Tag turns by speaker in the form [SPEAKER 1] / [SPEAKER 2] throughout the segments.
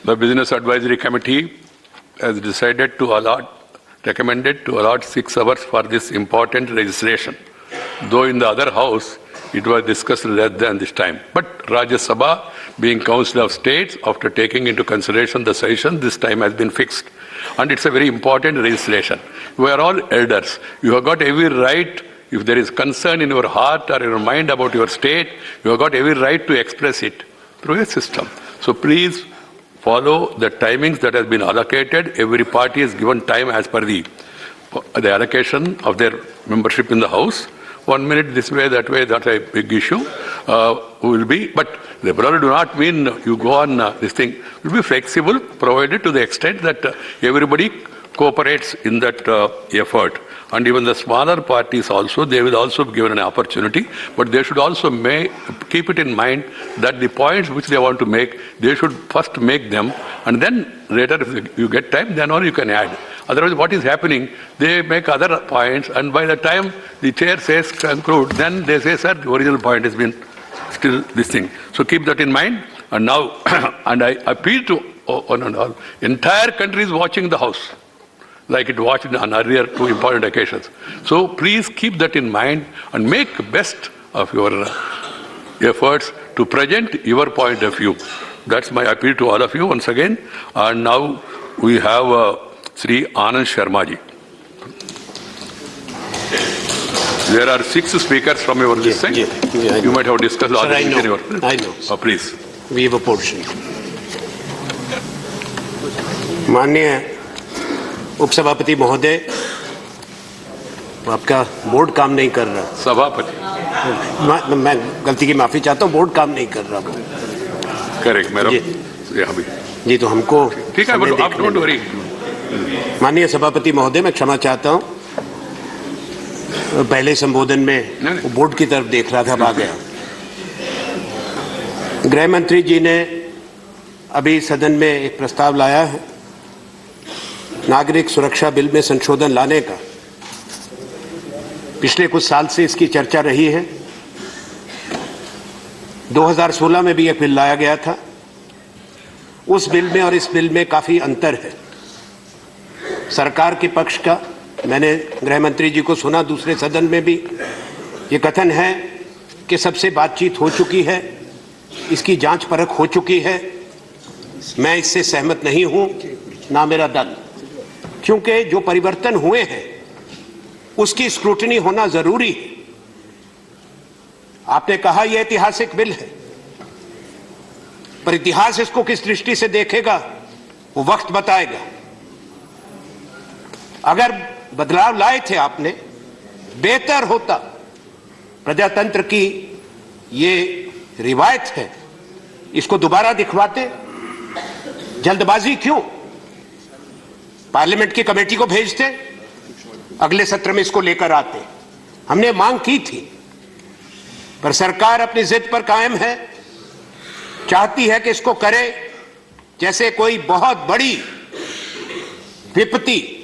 [SPEAKER 1] The Business Advisory Committee has recommended to allot 6 hours for this important registration. Though in the other house, it was discussed less than this time. But Rajya Sabha, being Council of States, after taking into consideration the session, this time has been fixed. And it's a very important registration. We are all elders. You have got every right, if there is concern in your heart or in your mind about your state, you have got every right to express it through a system. So please follow the timings that has been allocated. Every party is given time as per the allocation of their membership in the House. 1 minute this way, that way, that's a big issue. Will be, but liberal do not mean you go on this thing. Will be flexible, provided to the extent that everybody cooperates in that effort. And even the smaller parties also, they will also be given an opportunity, but they should also keep it in mind that the points which they want to make, they should first make them, and then later if you get time, then only you can add. Otherwise, what is happening, they make other points, and by the time the chair says conclude, then they say, sir, the original point has been still this thing. So keep that in mind. And now, and I appeal to all, entire country is watching the House, like it watched on earlier 2 important occasions. So please keep that in mind and make best of your efforts to present your point of view. That's my appeal to all of you once again. And now we have Sri Anand Sharma ji. There are 6 speakers from your list. You might have discussed all this in your...
[SPEAKER 2] I know.
[SPEAKER 1] Please.
[SPEAKER 2] We have a portion. माननीय उपसभापति महोदय, आपका board काम नहीं कर रहा। सभापति, मैं गलती की माफी चाहता हूँ, बोर्ड काम नहीं कर रहा।
[SPEAKER 1] Correct madam.
[SPEAKER 2] जी तो हमको
[SPEAKER 1] ठीक है, बट आप डोंट वरी।
[SPEAKER 2] माननीय सभापति महोदय, मैं क्षमा चाहता हूँ, पहले संबोधन में बोर्ड की तरफ देख रहा था, भाग गया। गृह मंत्री जी ने अभी सदन में एक प्रस्ताव लाया है नागरिक सुरक्षा बिल में संशोधन लाने का। पिछले कुछ साल से इसकी चर्चा रही है। 2016 में भी एक बिल लाया गया था। उस बिल में और इस बिल में काफी अंतर है। सरकार के पक्ष का मैंने गृह मंत्री जी को सुना, दूसरे सदन में भी ये कथन है कि सबसे बातचीत हो चुकी है, इसकी जांच परख हो चुकी है। मैं इससे सहमत नहीं हूं, ना मेरा दल, क्योंकि जो परिवर्तन हुए हैं उसकी स्क्रूटनी होना जरूरी है। आपने कहा यह ऐतिहासिक बिल है, पर इतिहास इसको किस दृष्टि से देखेगा वो वक्त बताएगा। अगर बदलाव लाए थे आपने, बेहतर होता। प्रजातंत्र की ये रिवायत है, इसको दोबारा दिखवाते। जल्दबाजी क्यों? पार्लियामेंट की कमेटी को भेजते, अगले सत्र में इसको लेकर आते। हमने मांग की थी, पर सरकार अपनी जिद पर कायम है, चाहती है कि इसको करे जैसे कोई बहुत बड़ी विपत्ति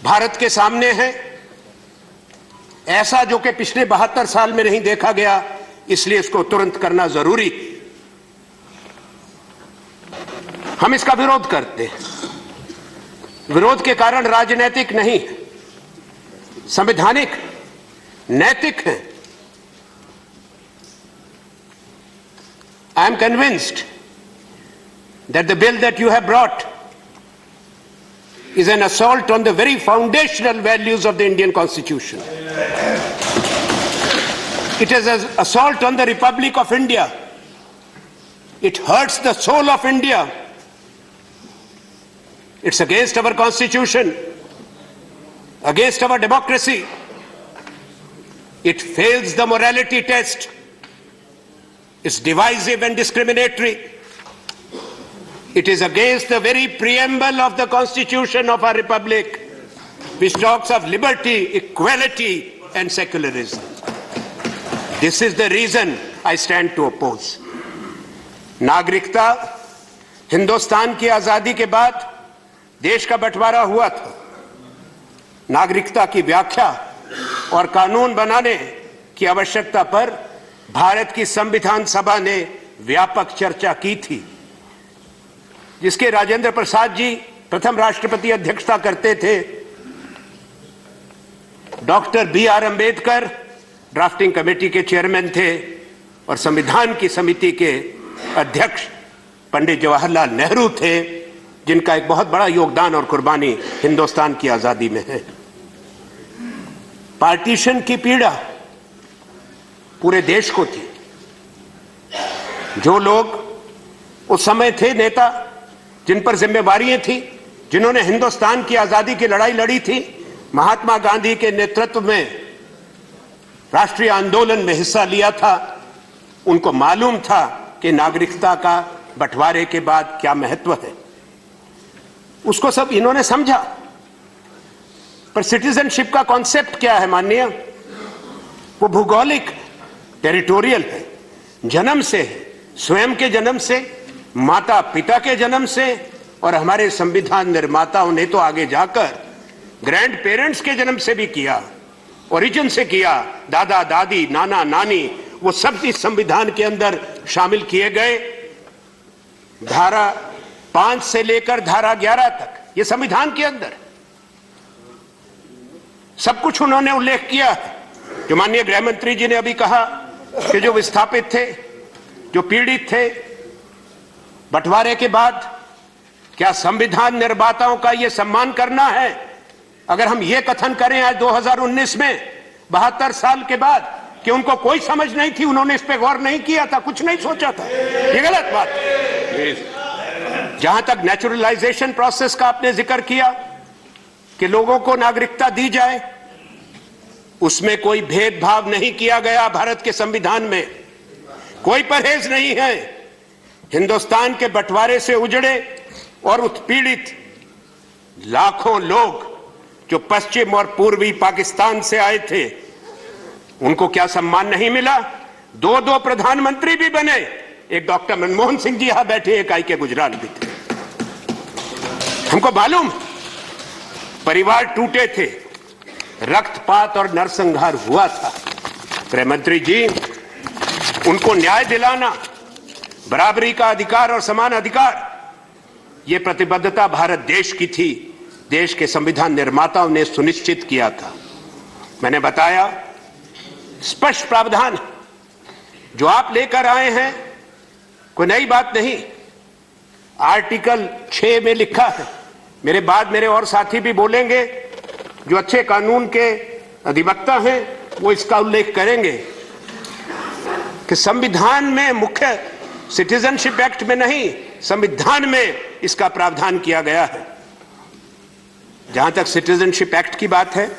[SPEAKER 2] भारत के सामने है, ऐसा जो कि पिछले 72 साल में नहीं देखा गया, इसलिए इसको तुरंत करना जरूरी। हम इसका विरोध करते हैं। विरोध के कारण राजनीतिक नहीं, संवैधानिक, नैतिक है। I am convinced that the bill that you have brought is an assault on the very foundational values of the Indian Constitution. It is an assault on the Republic of India. It hurts the soul of India. It's against our Constitution, against our democracy. It fails the morality test. It's divisive and discriminatory. It is against the very preamble of the Constitution of our Republic, which talks of liberty, equality, and secularism. This is the reason I stand to oppose. नागरिकता, हिंदुस्तान की आजादी के बाद देश का बंटवारा हुआ था। नागरिकता की व्याख्या और कानून बनाने की आवश्यकता पर भारत की संविधान सभा ने व्यापक चर्चा की थी। जिसके राजेंद्र प्रसाद जी प्रथम राष्ट्रपति अध्यक्षता करते थे, doctor B.R. Ambedkar drafting committee के चेयरमैन थे और संविधान की समिति के अध्यक्ष पंडित जवाहरलाल नेहरू थे, जिनका एक बहुत बड़ा योगदान और कुर्बानी हिंदुस्तान की आजादी में है। पार्टीशन की पीड़ा पूरे देश को थी। जो लोग उस समय थे नेता, जिन पर जिम्मेवारियां थी, जिन्होंने हिंदुस्तान की आजादी की लड़ाई लड़ी थी, महात्मा गांधी के नेतृत्व में राष्ट्रीय आंदोलन में हिस्सा लिया था, उनको मालूम था कि नागरिकता का बंटवारे के बाद क्या महत्व है। उसको सब इन्होंने समझा। पर सिटीजनशिप का कॉन्सेप्ट क्या है माननीय? वो भौगोलिक, टेरिटोरियल है, जन्म से है, स्वयं के जन्म से, माता पिता के जन्म से, और हमारे संविधान निर्माताओं ने तो आगे जाकर ग्रैंड पेरेंट्स के जन्म से भी किया, ओरिजिन से किया, दादा दादी, नाना नानी, वो सब इस संविधान के अंदर शामिल किए गए। धारा 5 से लेकर धारा 11 तक ये संविधान के अंदर सब कुछ उन्होंने उल्लेख किया है। जो माननीय गृह मंत्री जी ने अभी कहा कि जो विस्थापित थे, जो पीड़ित थे, बंटवारे के बाद क्या संविधान निर्माताओं का यह सम्मान करना है? अगर हम ये कथन करें आज 2019 में, 72 साल के बाद, कि उनको कोई समझ नहीं थी, उन्होंने इस पे गौर नहीं किया था, कुछ नहीं सोचा था, ये गलत बात है। जहां तक नेचुरलाइजेशन प्रोसेस का आपने जिक्र किया कि लोगों को नागरिकता दी जाए, उसमें कोई भेदभाव नहीं किया गया। भारत के संविधान में कोई परहेज नहीं है। हिंदुस्तान के बंटवारे से उजड़े और उत्पीड़ित लाखों लोग जो पश्चिम और पूर्वी पाकिस्तान से आए थे, उनको क्या सम्मान नहीं मिला? 2 प्रधानमंत्री भी बने। एक डॉक्टर मनमोहन सिंह जी यहां बैठे, एक IK गुजराल भी थे। हमको मालूम, परिवार टूटे थे, रक्तपात और नरसंहार हुआ था। गृह मंत्री जी, उनको न्याय दिलाना, बराबरी का अधिकार और समान अधिकार, यह प्रतिबद्धता भारत देश की थी। देश के संविधान निर्माताओं ने सुनिश्चित किया था। मैंने बताया, स्पष्ट प्रावधान जो आप लेकर आए हैं, कोई नई बात नहीं। आर्टिकल 6 में लिखा है, मेरे बाद मेरे और साथी भी बोलेंगे, जो अच्छे कानून के अधिवक्ता हैं वो इसका उल्लेख करेंगे कि संविधान में, मुख्य सिटीजनशिप एक्ट में नहीं, संविधान में इसका प्रावधान किया गया है। जहां तक सिटीजनशिप एक्ट की बात है,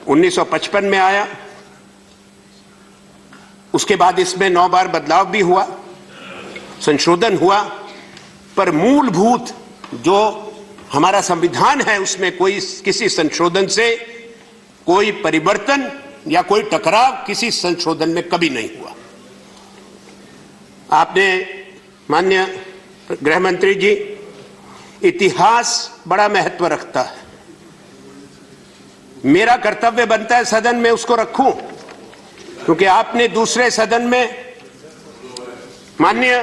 [SPEAKER 2] 1955 में आया, उसके बाद इसमें 9 बार बदलाव भी हुआ, संशोधन हुआ, पर मूलभूत जो हमारा संविधान है उसमें कोई किसी संशोधन से कोई परिवर्तन या कोई टकराव किसी संशोधन में कभी नहीं हुआ। आपने माननीय गृह मंत्री जी, इतिहास बड़ा महत्व रखता है। मेरा कर्तव्य बनता है सदन में उसको रखूं, क्योंकि आपने दूसरे सदन में माननीय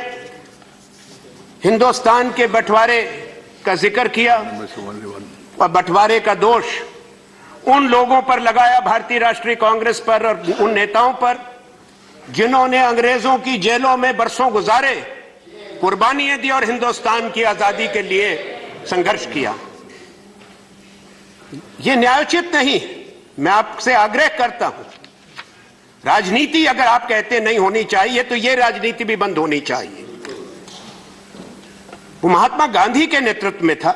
[SPEAKER 2] हिंदुस्तान के बंटवारे का जिक्र किया और बंटवारे का दोष उन लोगों पर लगाया, भारतीय राष्ट्रीय कांग्रेस पर और उन नेताओं पर, जिन्होंने अंग्रेजों की जेलों में बरसों गुजारे, कुर्बानियां दी और हिंदुस्तान की आजादी के लिए संघर्ष किया। यह न्यायोचित नहीं। मैं आपसे आग्रह करता हूं, राजनीति अगर आप कहते नहीं होनी चाहिए, तो यह राजनीति भी बंद होनी चाहिए। वो महात्मा गांधी के नेतृत्व में था,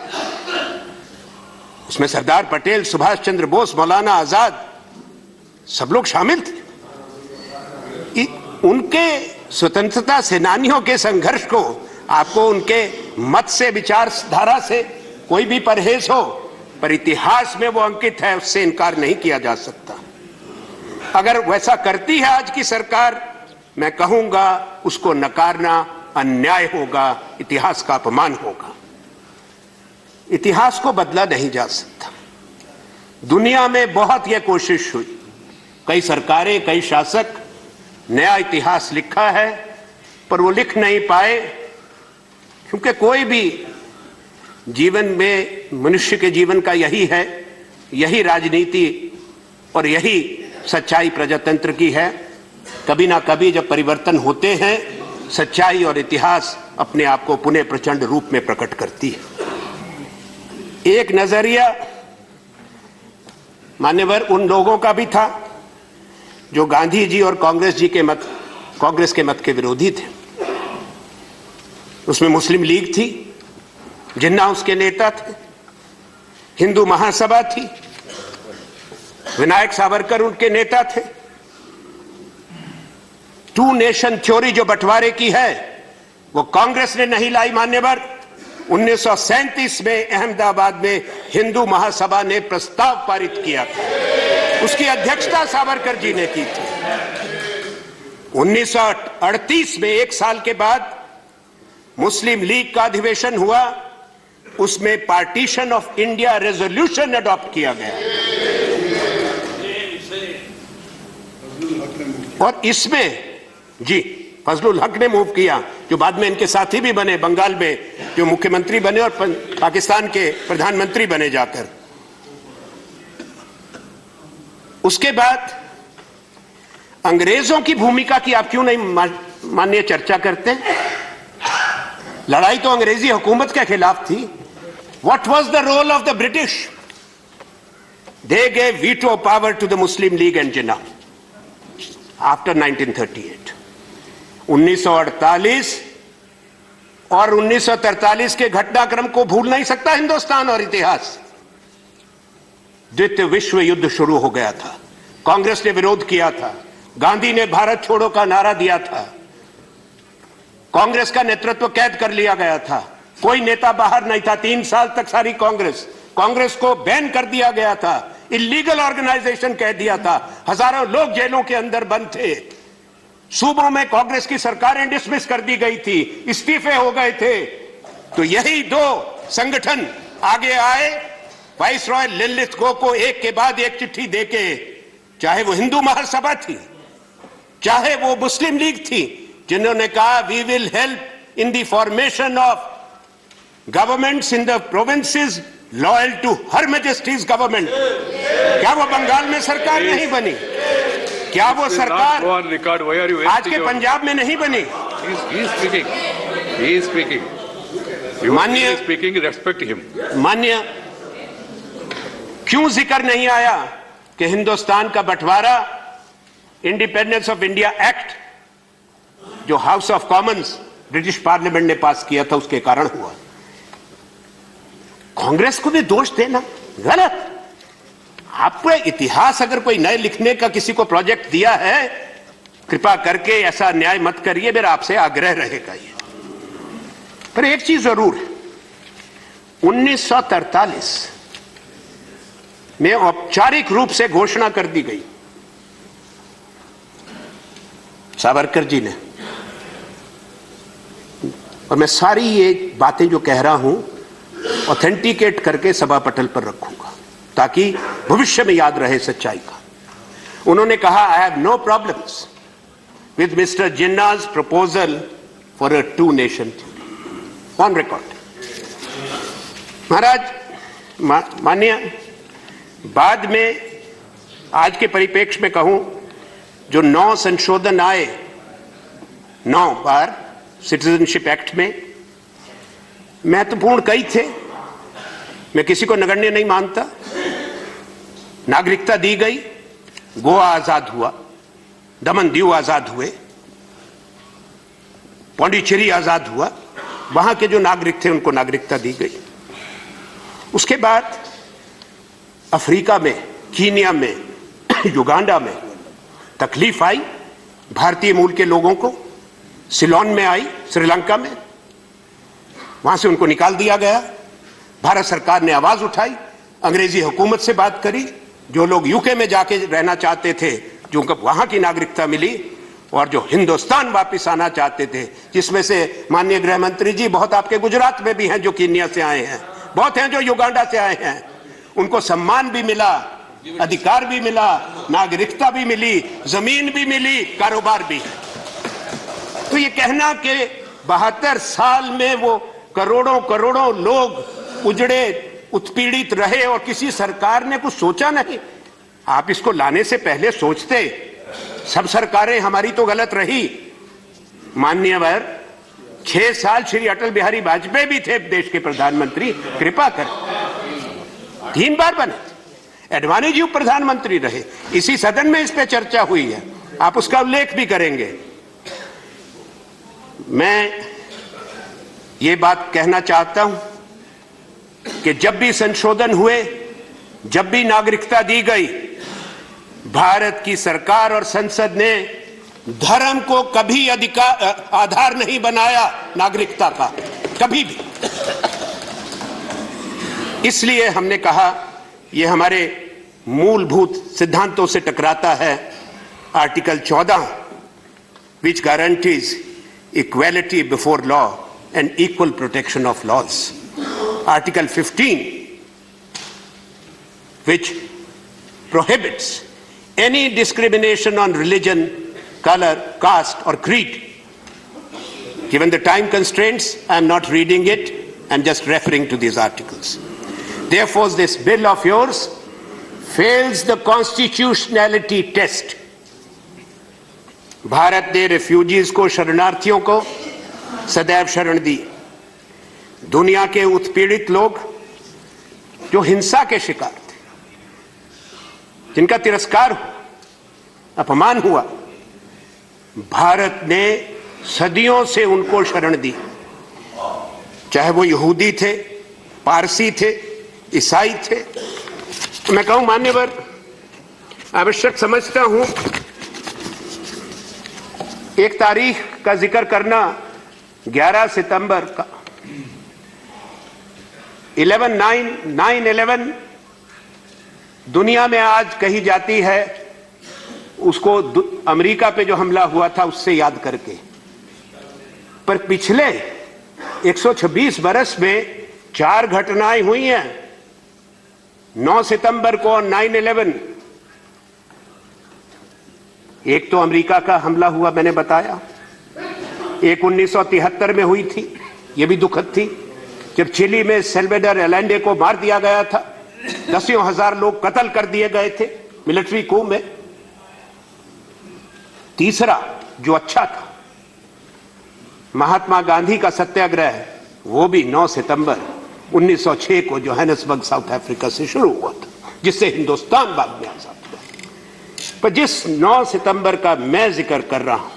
[SPEAKER 2] उसमें सरदार पटेल, सुभाष चंद्र बोस, मौलाना आजाद, सब लोग शामिल थे। उनके स्वतंत्रता सेनानियों के संघर्ष को आपको उनके मत से, विचारधारा से कोई भी परहेज हो, पर इतिहास में वो अंकित है, उससे इनकार नहीं किया जा सकता। अगर वैसा करती है आज की सरकार, मैं कहूंगा उसको नकारना अन्याय होगा, इतिहास का अपमान होगा। इतिहास को बदला नहीं जा सकता। दुनिया में बहुत यह कोशिश हुई, कई सरकारें, कई शासक नया इतिहास लिखा है, पर वो लिख नहीं पाए, क्योंकि कोई भी जीवन में मनुष्य के जीवन का यही है, यही राजनीति और यही सच्चाई प्रजातंत्र की है। कभी ना कभी जब परिवर्तन होते हैं, सच्चाई और इतिहास अपने आप को पुनः प्रचंड रूप में प्रकट करती है। एक नजरिया मान्यवर उन लोगों का भी था जो गांधी जी और कांग्रेस के मत के विरोधी थे। उसमें मुस्लिम लीग थी, जिन्ना उसके नेता थे, हिंदू महासभा थी, विनायक सावरकर उनके नेता थे। टू नेशन थ्योरी जो बंटवारे की है वो कांग्रेस ने नहीं लाई मान्यवर। 1937 में अहमदाबाद में हिंदू महासभा ने प्रस्ताव पारित किया था, उसकी अध्यक्षता सावरकर जी ने की थी। 1938 में, एक साल के बाद, मुस्लिम लीग का अधिवेशन हुआ, उसमें partition of India resolution adopt किया गया और इसमें जी फजलुल हक ने मूव किया, जो बाद में इनके साथी भी बने, बंगाल में जो मुख्यमंत्री बने और पाकिस्तान के प्रधानमंत्री बने जाकर। उसके बाद अंग्रेजों की भूमिका की आप क्यों नहीं माननीय चर्चा करते? लड़ाई तो अंग्रेजी हुकूमत के खिलाफ थी। What was the role of the British? They gave veto power to the Muslim League and Jinnah after 1938. 1948 और 1943 के घटनाक्रम को भूल नहीं सकता हिंदुस्तान और इतिहास। द्वितीय विश्व युद्ध शुरू हो गया था, कांग्रेस ने विरोध किया था, गांधी ने भारत छोड़ो का नारा दिया था, कांग्रेस का नेतृत्व कैद कर लिया गया था, कोई नेता बाहर नहीं था 3 साल तक। सारी कांग्रेस को बैन कर दिया गया था, इलीगल ऑर्गेनाइजेशन कह दिया था, हजारों लोग जेलों के अंदर बंद थे, सूबों में कांग्रेस की सरकारें डिसमिस कर दी गई थी, इस्तीफे हो गए थे। तो यही दो संगठन आगे आए, वाइस रॉय लिनलिथगो को एक के बाद एक चिट्ठी देके, चाहे वो हिंदू महासभा थी, चाहे वो मुस्लिम लीग थी, जिन्होंने कहा we will help in the formation of governments in the provinces loyal to her majesty's government. क्या वो बंगाल में सरकार नहीं बनी? क्या वो सरकार आज के पंजाब में नहीं बनी? मान्य क्यों जिक्र नहीं आया कि हिंदुस्तान का बंटवारा इंडिपेंडेंस ऑफ इंडिया एक्ट जो house of Commons British parliament ने पास किया था उसके कारण हुआ? कांग्रेस को भी दोष देना गलत। आपको इतिहास अगर कोई नए लिखने का किसी को प्रोजेक्ट दिया है, कृपा करके ऐसा न्याय मत करिए, मेरा आपसे आग्रह रहेगा ये। पर एक चीज जरूर है, 1943 में औपचारिक रूप से घोषणा कर दी गई सावरकर जी ने, और मैं सारी ये बातें जो कह रहा हूं ऑथेंटिकेट करके सभा पटल पर रखूंगा ताकि भविष्य में याद रहे सच्चाई का। उन्होंने कहा, I have no problems with mister Jinnah's proposal for a two nation theory on record. महाराज माननीय, बाद में आज के परिप्रेक्ष्य में कहूं, जो 9 संशोधन आए 9 बार सिटीजनशिप एक्ट में, महत्वपूर्ण कई थे, मैं किसी को नगण्य नहीं मानता। नागरिकता दी गई, गोवा आजाद हुआ, दमन दीव आजाद हुए, पौंडीचेरी आजाद हुआ, वहां के जो नागरिक थे उनको नागरिकता दी गई। उसके बाद अफ्रीका में, कीनिया में, युगांडा में तकलीफ आई भारतीय मूल के लोगों को, सिलोन में आई, श्रीलंका में, वहां से उनको निकाल दिया गया। भारत सरकार ने आवाज उठाई, अंग्रेजी हुकूमत से बात करी, जो लोग यूके में जाके रहना चाहते थे, जो उनको वहां की नागरिकता मिली, और जो हिंदुस्तान वापस आना चाहते थे, जिसमें से माननीय गृह मंत्री जी बहुत आपके गुजरात में भी हैं जो कीनिया से आए हैं, बहुत हैं जो युगांडा से आए हैं, उनको सम्मान भी मिला, अधिकार भी मिला, नागरिकता भी मिली, जमीन भी मिली, कारोबार भी है। तो ये कहना कि 72 साल में वो करोड़ों करोड़ों लोग उजड़े उत्पीड़ित रहे और किसी सरकार ने कुछ सोचा नहीं। आप इसको लाने से पहले सोचते, सब सरकारें हमारी तो गलत रही। माननीयवर 6 साल श्री अटल बिहारी वाजपेयी भी थे देश के प्रधानमंत्री, कृपा कर 3 बार बने, एडवाणी जी प्रधानमंत्री रहे, इसी सदन में इस पे चर्चा हुई है, आप उसका उल्लेख भी करेंगे। मैं ये बात कहना चाहता हूं कि जब भी संशोधन हुए, जब भी नागरिकता दी गई, भारत की सरकार और संसद ने धर्म को कभी आधार नहीं बनाया नागरिकता का, कभी भी। इसलिए हमने कहा यह हमारे मूलभूत सिद्धांतों से टकराता है। Article 14 which guarantees equality before law and equal protection of laws. Article 15 which prohibits any discrimination on religion, color, caste or creed. Given the time constraints, I am not reading it, I am just referring to these articles. Therefore, this bill of yours fails the constitutionality test. Bharat ने refugees को, शरणार्थियों को सदैव शरण दी। दुनिया के उत्पीड़ित लोग जो हिंसा के शिकार थे, जिनका तिरस्कार हुआ, अपमान हुआ, भारत ने सदियों से उनको शरण दी, चाहे वो यहूदी थे, पारसी थे, ईसाई थे। मैं कहूं मान्यवर, आवश्यक समझता हूं एक तारीख का जिक्र करना, 11 सितंबर का 9/11 दुनिया में आज कही जाती है, उसको अमेरिका पे जो हमला हुआ था उससे याद करके। पर पिछले 126 बरस में 4 घटनाएं हुई हैं। 9 सितंबर को 9/11, एक तो अमेरिका का हमला हुआ, मैंने बताया। एक 1973 में हुई थी, यह भी दुखद थी, जब चिली में सेल्वेडर एलेंडे को मार दिया गया था। 10,000 लोग कत्ल कर दिए गए थे मिलिट्री coup में। तीसरा जो अच्छा था, महात्मा गांधी का सत्याग्रह, वो भी 9 सितंबर 1906 को जोहानिसबर्ग साउथ अफ्रीका से शुरू हुआ था, जिससे हिंदुस्तान बाद में आजाद हुआ। पर जिस 9 सितंबर का मैं जिक्र कर रहा हूं,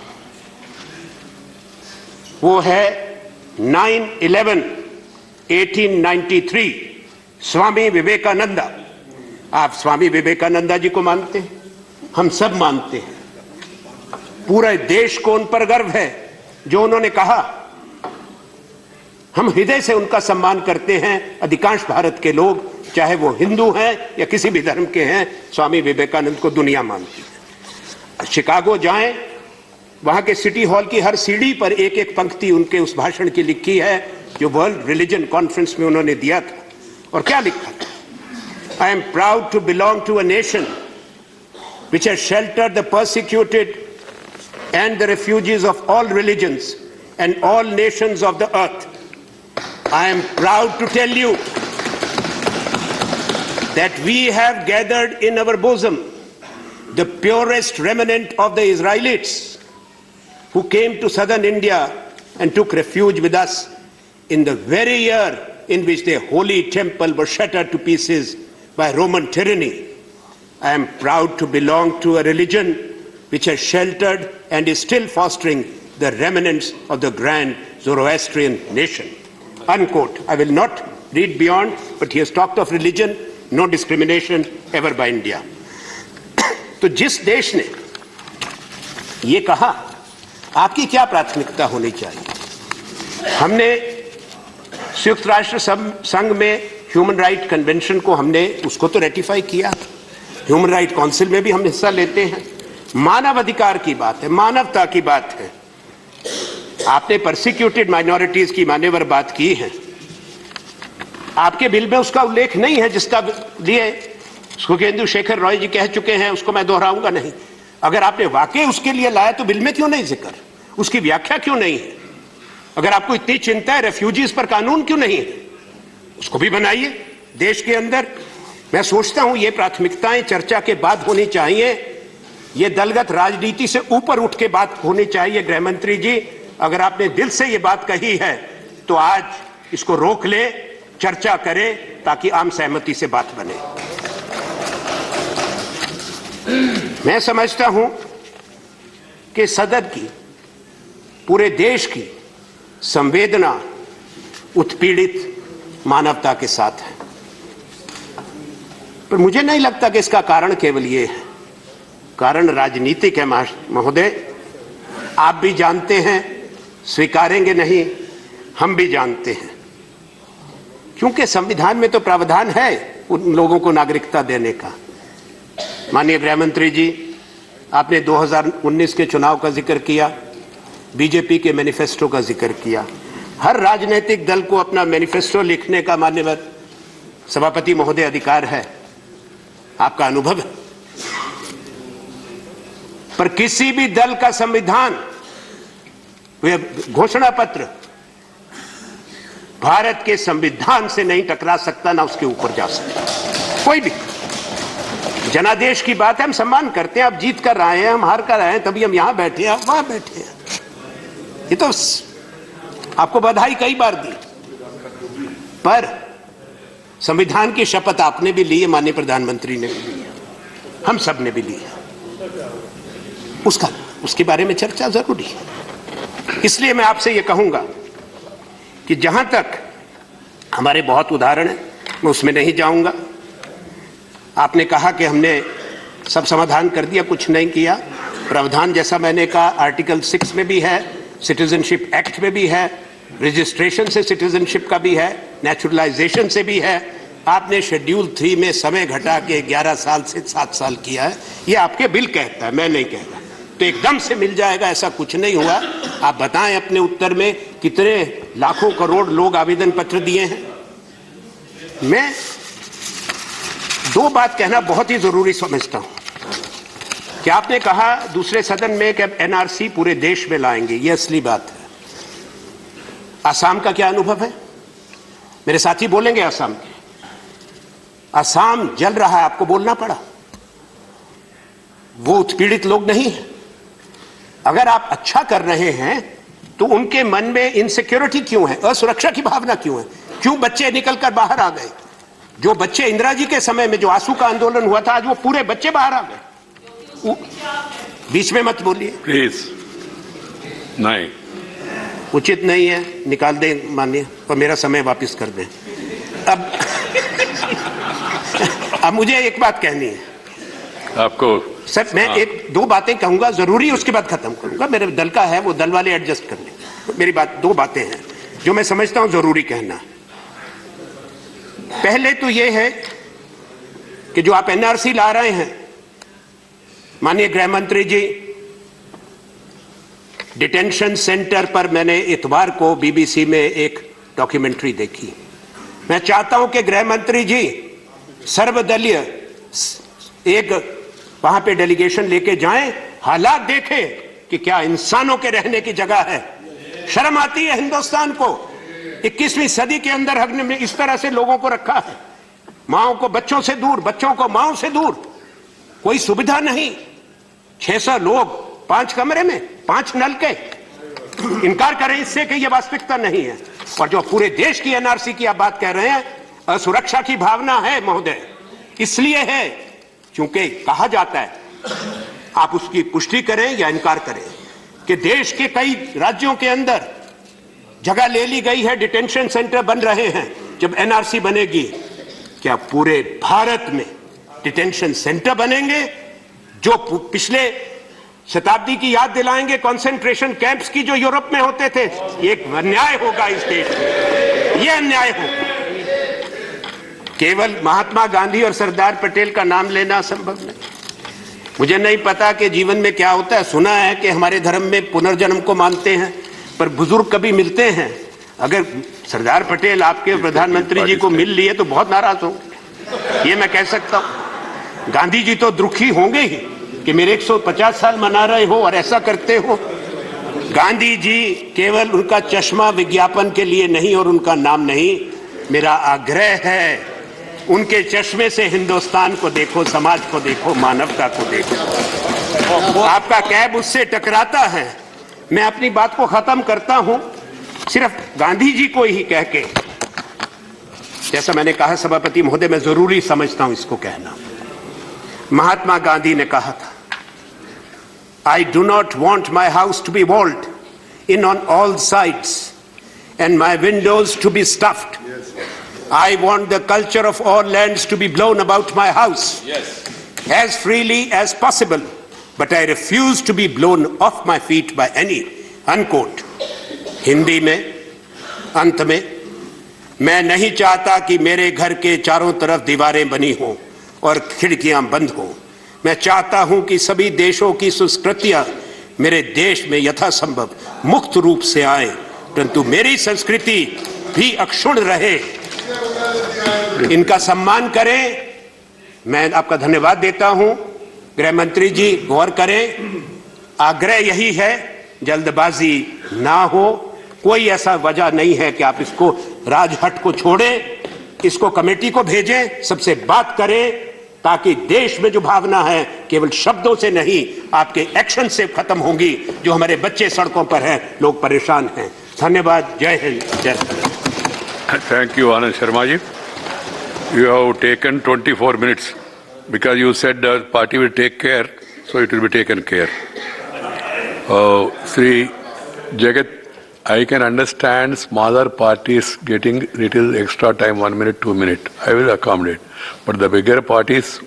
[SPEAKER 2] वो है 9/11 1893, स्वामी विवेकानंदा। आप स्वामी विवेकानंदा जी को मानते हैं, हम सब मानते हैं। पूरे देश को उन पर गर्व है जो उन्होंने कहा। हम हृदय से उनका सम्मान करते हैं। अधिकांश भारत के लोग, चाहे वो हिंदू हैं या किसी भी धर्म के हैं, स्वामी विवेकानंद को दुनिया मानती है। शिकागो जाएं, वहां के सिटी हॉल की हर सीढ़ी पर एक एक पंक्ति उनके उस भाषण की लिखी है जो वर्ल्ड रिलीजन कॉन्फ्रेंस में उन्होंने दिया था। और क्या लिखा था? I am proud to belong to a nation which has sheltered the persecuted and the refugees of all religions and all nations of the earth. I am proud to tell you that we have gathered in our bosom the purest remnant of the Israelites who came to southern India and took refuge with us in the very year in which their holy temple was shattered to pieces by Roman tyranny. I am proud to belong to a religion which has sheltered and is still fostering the remnants of the grand Zoroastrian nation. Unquote. I will not read beyond, but he has talked of religion, no discrimination ever by India. तो जिस देश ने ये कहा, आपकी क्या प्राथमिकता होनी चाहिए? हमने संयुक्त राष्ट्र संघ में ह्यूमन राइट कन्वेंशन को हमने उसको तो रेटिफाई किया। ह्यूमन राइट काउंसिल में भी हम हिस्सा लेते हैं। मानव अधिकार की बात है, मानवता की बात है। आपने परसिक्यूटेड माइनॉरिटीज की मान्यवर बात की है। आपके बिल में उसका उल्लेख नहीं है, जिसका लिए सुखेंदु शेखर रॉय जी कह चुके हैं, उसको मैं दोहराऊंगा नहीं। अगर आपने वाकई उसके लिए लाया तो बिल में क्यों नहीं जिक्र, उसकी व्याख्या क्यों नहीं है? अगर आपको इतनी चिंता है रेफ्यूजीज पर कानून क्यों नहीं है? उसको भी बनाइए देश के अंदर। मैं सोचता हूं ये प्राथमिकताएं चर्चा के बाद होनी चाहिए, ये दलगत राजनीति से ऊपर उठ के बात होनी चाहिए। गृह मंत्री जी, अगर आपने दिल से ये बात कही है तो आज इसको रोक ले, चर्चा करें ताकि आम सहमति से बात बने। मैं समझता हूं कि सदन की, पूरे देश की संवेदना उत्पीड़ित मानवता के साथ है, पर मुझे नहीं लगता कि इसका कारण केवल ये है। कारण राजनीतिक है महोदय, आप भी जानते हैं, स्वीकारेंगे नहीं, हम भी जानते हैं, क्योंकि संविधान में तो प्रावधान है उन लोगों को नागरिकता देने का। माननीय गृह मंत्री जी, आपने 2019 के चुनाव का जिक्र किया, बीजेपी के मैनिफेस्टो का जिक्र किया। हर राजनीतिक दल को अपना मैनिफेस्टो लिखने का माननीय सभापति महोदय अधिकार है, आपका अनुभव है, पर किसी भी दल का संविधान, घोषणा पत्र भारत के संविधान से नहीं टकरा सकता, ना उसके ऊपर जा सकता कोई भी। जनादेश की बात है, हम सम्मान करते हैं, आप जीत कर आए हैं, हम हार कर आए हैं, तभी हम यहां बैठे हैं, आप वहां बैठे हैं। ये तो आपको बधाई कई बार दी, पर संविधान की शपथ आपने भी ली है, माननीय प्रधानमंत्री ने भी ली है, हम सब ने भी ली है। उसके बारे में चर्चा जरूरी है। इसलिए मैं आपसे यह कहूंगा कि जहां तक हमारे बहुत उदाहरण हैं, मैं उसमें नहीं जाऊंगा। आपने कहा कि हमने सब समाधान कर दिया, कुछ नहीं किया। प्रावधान जैसा मैंने कहा आर्टिकल 6 में भी है, सिटीजनशिप एक्ट में भी है, रजिस्ट्रेशन से सिटीजनशिप का भी है, नेचुरलाइजेशन से भी है। आपने शेड्यूल 3 में समय घटा के 11 साल से 7 साल किया है, ये आपके बिल कहता है, मैं नहीं कहता। तो एकदम से मिल जाएगा ऐसा कुछ नहीं हुआ। आप बताएं अपने उत्तर में कितने लाखों करोड़ लोग आवेदन पत्र दिए हैं। मैं दो बात कहना बहुत ही जरूरी समझता हूं कि आपने कहा दूसरे सदन में कि अब एनआरसी पूरे देश में लाएंगे, ये असली बात है। असम का क्या अनुभव है? मेरे साथी बोलेंगे असम के। असम जल रहा है, आपको बोलना पड़ा, वो उत्पीड़ित लोग नहीं है। अगर आप अच्छा कर रहे हैं तो उनके मन में इनसिक्योरिटी क्यों है, असुरक्षा की भावना क्यों है? क्यों बच्चे निकलकर बाहर आ गए? जो बच्चे इंदिरा जी के समय में जो आंसू का आंदोलन हुआ था, आज वो पूरे बच्चे बाहर आ गए। बीच में मत बोलिए
[SPEAKER 1] प्लीज, नहीं,
[SPEAKER 2] उचित नहीं है, निकाल दें माननीय, और मेरा समय वापस कर दें। अब मुझे एक बात कहनी है
[SPEAKER 1] आपको
[SPEAKER 2] सर, मैं एक दो बातें कहूंगा जरूरी, उसके बाद खत्म करूंगा। मेरे दल का है, वो दल वाले एडजस्ट कर लें। मेरी बात, दो बातें हैं जो मैं समझता हूं जरूरी कहना। पहले तो ये है कि जो आप एनआरसी ला रहे हैं, माननीय गृह मंत्री जी, डिटेंशन सेंटर पर मैंने इतवार को बीबीसी में एक डॉक्यूमेंट्री देखी। मैं चाहता हूं कि गृह मंत्री जी सर्वदलीय एक वहां पे डेलीगेशन लेके जाएं, हालात देखें कि क्या इंसानों के रहने की जगह है। शर्म आती है हिंदुस्तान को, 21वीं सदी के अंदर हमने इस तरह से लोगों को रखा है। माओं को बच्चों से दूर, बच्चों को माओं से दूर, कोई सुविधा नहीं। 600 लोग 5 कमरे में, 5 नल के। इनकार करें इससे कि यह वास्तविकता नहीं है। और जो पूरे देश की एनआरसी की आप बात कह रहे हैं, असुरक्षा की भावना है महोदय, इसलिए है क्योंकि कहा जाता है, आप उसकी पुष्टि करें या इनकार करें, कि देश के कई राज्यों के अंदर जगह ले ली गई है, डिटेंशन सेंटर बन रहे हैं। जब एनआरसी बनेगी, क्या पूरे भारत में डिटेंशन सेंटर बनेंगे जो पिछले शताब्दी की याद दिलाएंगे कंसंट्रेशन कैंप्स की जो यूरोप में होते थे? एक अन्याय होगा इस देश में, यह अन्याय होगा। केवल महात्मा गांधी और सरदार पटेल का नाम लेना संभव नहीं। मुझे नहीं पता कि जीवन में क्या होता है। सुना है कि हमारे धर्म में पुनर्जन्म को मानते हैं, पर बुजुर्ग कभी मिलते हैं? अगर सरदार पटेल आपके प्रधानमंत्री जी को मिल लिए तो बहुत नाराज होंगे, ये मैं कह सकता हूं। गांधी जी तो दुखी होंगे ही कि मेरे 150 साल मना रहे हो और ऐसा करते हो। गांधी जी केवल उनका चश्मा विज्ञापन के लिए नहीं और उनका नाम नहीं, मेरा आग्रह है, उनके चश्मे से हिंदुस्तान को देखो, समाज को देखो, मानवता को देखो। आपका कैब उससे टकराता है। मैं अपनी बात को खत्म करता हूं सिर्फ गांधी जी को ही कह के। जैसा मैंने कहा सभापति महोदय, मैं जरूरी समझता हूं इसको कहना। महात्मा गांधी ने कहा था, I do not want my house to be walled in on all sides and my windows to be stuffed. I want the culture of all lands to be blown about my house as freely as possible, but I refuse to be blown off my feet by any. Unquote. Hindi में अंत में, मैं नहीं चाहता कि मेरे घर के चारों तरफ दीवारें बनी हों और खिड़कियां बंद हों। मैं चाहता हूं कि सभी देशों की संस्कृतियां मेरे देश में यथासंभव मुक्त रूप से आए, परंतु मेरी संस्कृति भी अक्षुण्ण रहे। इनका सम्मान करें। मैं आपका धन्यवाद देता हूं। गृह मंत्री जी गौर करें। आग्रह यही है, जल्दबाजी ना हो। कोई ऐसा वजह नहीं है कि आप इसको राजहट को छोड़ें, इसको कमेटी को भेजें, सबसे बात करें, ताकि देश में जो भावना है केवल शब्दों से नहीं, आपके एक्शन से खत्म होंगी। जो हमारे बच्चे सड़कों पर हैं, लोग परेशान हैं। धन्यवाद। जय हिंद, जय Hind.
[SPEAKER 1] Thank you, Anand Sharma ji. You have taken 24 minutes because you said the party will take care, so it will be taken care. Sri Jagat, I can understand smaller parties getting little extra time, 1 minute, 2 minutes. I will accommodate. But the bigger parties,